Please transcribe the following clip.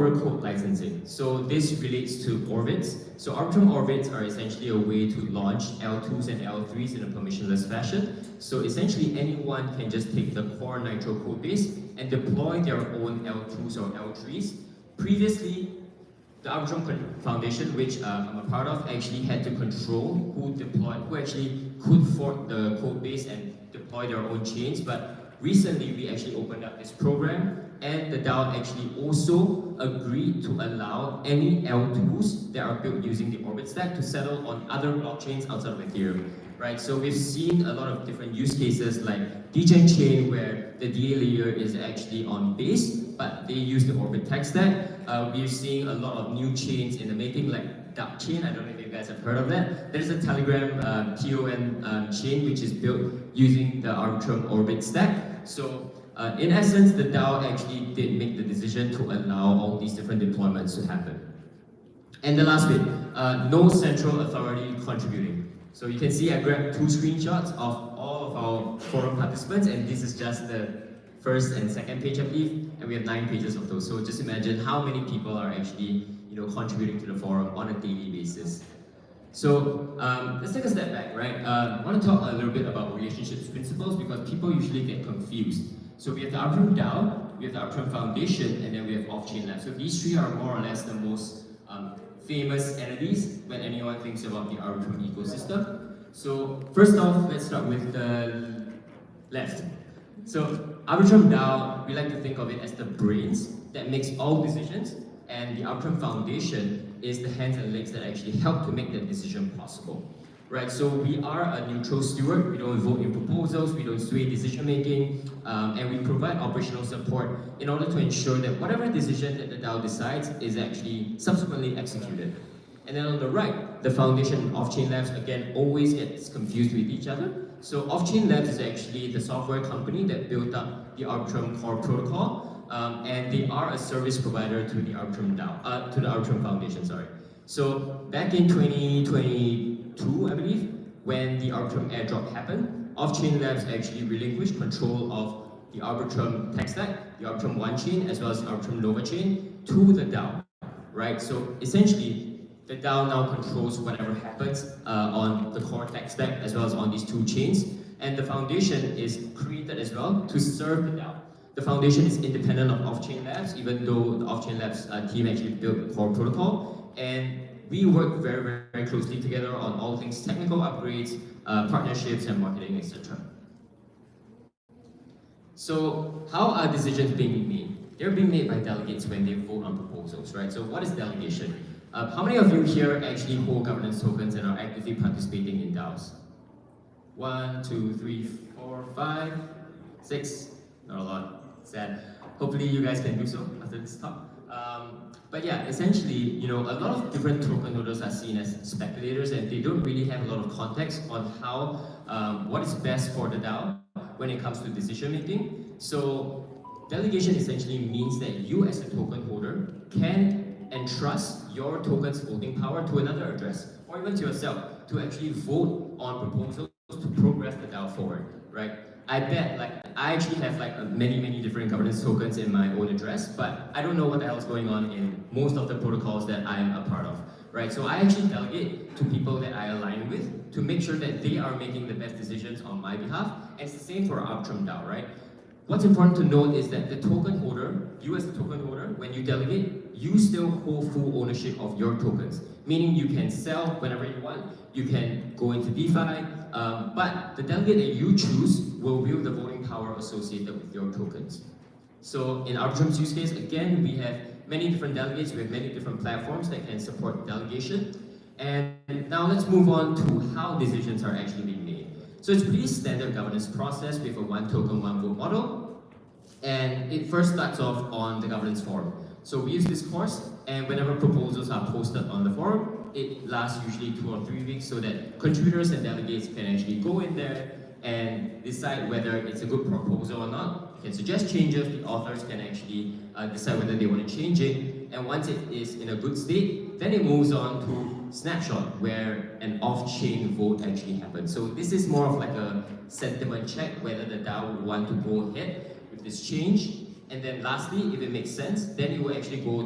order code licensing. So this relates to orbits. So Arbitrum orbits are essentially a way to launch L2s and L3s in a permissionless fashion. So essentially anyone can just take the core Nitro code base and deploy their own L2s or L3s. Previously, the Arbitrum Foundation, which I'm a part of, actually had to control who actually could fork the code base and deploy their own chains. But recently, we actually opened up this program, and the DAO actually also agreed to allow any L2s that are built using the Orbit stack to settle on other blockchains outside of Ethereum. Right, so we've seen a lot of different use cases like DGen chain, where the DA layer is actually on base, but they use the Orbit tech stack. We're seeing a lot of new chains in the making, like Duck chain. I don't know if you guys have heard of that. There's a Telegram TON chain which is built using the Arbitrum Orbit stack. So in essence, the DAO actually did make the decision to allow all these different deployments to happen. And the last bit, no central authority contributing. So you can see I grabbed 2 screenshots of all of our forum participants, and this is just the first and second page, I believe, and we have 9 pages of those. So just imagine how many people are actually, contributing to the forum on a daily basis. So let's take a step back, right? I want to talk a little bit about relationships principles, because people usually get confused. So we have the Arbitrum DAO, we have the Arbitrum Foundation, and then we have Off-Chain Labs. So these 3 are more or less the most famous entities when anyone thinks about the Arbitrum ecosystem. So first off, let's start with the left. So Arbitrum DAO, we like to think of it as the brains that makes all decisions, and the Arbitrum Foundation is the hands and legs that actually help to make that decision possible. Right, so we are a neutral steward. We don't vote in proposals, we don't sway decision making, and we provide operational support in order to ensure that whatever decision that the DAO decides is actually subsequently executed. And then on the right, the Foundation and Off-Chain Labs, again, always gets confused with each other. So Off-Chain Labs is actually the software company that built up the Arbitrum core protocol, and they are a service provider to the Arbitrum DAO, to the Arbitrum Foundation, sorry. So back in 2022, I believe, when the Arbitrum airdrop happened, Off-Chain Labs actually relinquished control of the Arbitrum tech stack, the Arbitrum One chain, as well as the Arbitrum Nova chain, to the DAO, right? So essentially, the DAO now controls whatever happens on the core tech stack, as well as on these 2 chains. And the foundation is created as well to serve the DAO. The foundation is independent of Off-Chain Labs, even though the Off-Chain Labs team actually built the core protocol. And we work very, very, very closely together on all things technical upgrades, partnerships, and marketing, etc. So how are decisions being made? They're being made by delegates when they vote on proposals, right? So what is delegation? How many of you here actually hold governance tokens and are actively participating in DAOs? 1, 2, 3, 4, 5, 6. Not a lot. Sad. Hopefully you guys can do so after this talk. But yeah, essentially, a lot of different token holders are seen as speculators, and they don't really have a lot of context on how, what is best for the DAO when it comes to decision making. So delegation essentially means that you as a token holder can entrust your token's voting power to another address, or even to yourself, to actually vote on proposals to progress the DAO forward, right? I bet, I actually have many different governance tokens in my own address, but I don't know what the hell is going on in most of the protocols that I'm a part of, right? So I actually delegate to people that I align with to make sure that they are making the best decisions on my behalf, and it's the same for Arbitrum DAO, right? What's important to note is that the token holder, you as the token holder, when you delegate, you still hold full ownership of your tokens, meaning you can sell whenever you want, you can go into DeFi, but the delegate that you choose will wield the voting power associated with your tokens. So in Arbitrum's use case, again, we have many different delegates, we have many different platforms that can support delegation. And now let's move on to how decisions are actually being made. So it's a pretty standard governance process with a 1 token, 1 vote model. And it first starts off on the governance forum. So we use this course, and whenever proposals are posted on the forum, it lasts usually 2 or 3 weeks so that contributors and delegates can actually go in there and decide whether it's a good proposal or not. You can suggest changes, the authors can actually decide whether they want to change it, and once it is in a good state, then it moves on to snapshot, where an off-chain vote actually happens. So this is more of like a sentiment check, whether the DAO would want to go ahead with this change, and then lastly, if it makes sense, then it will actually go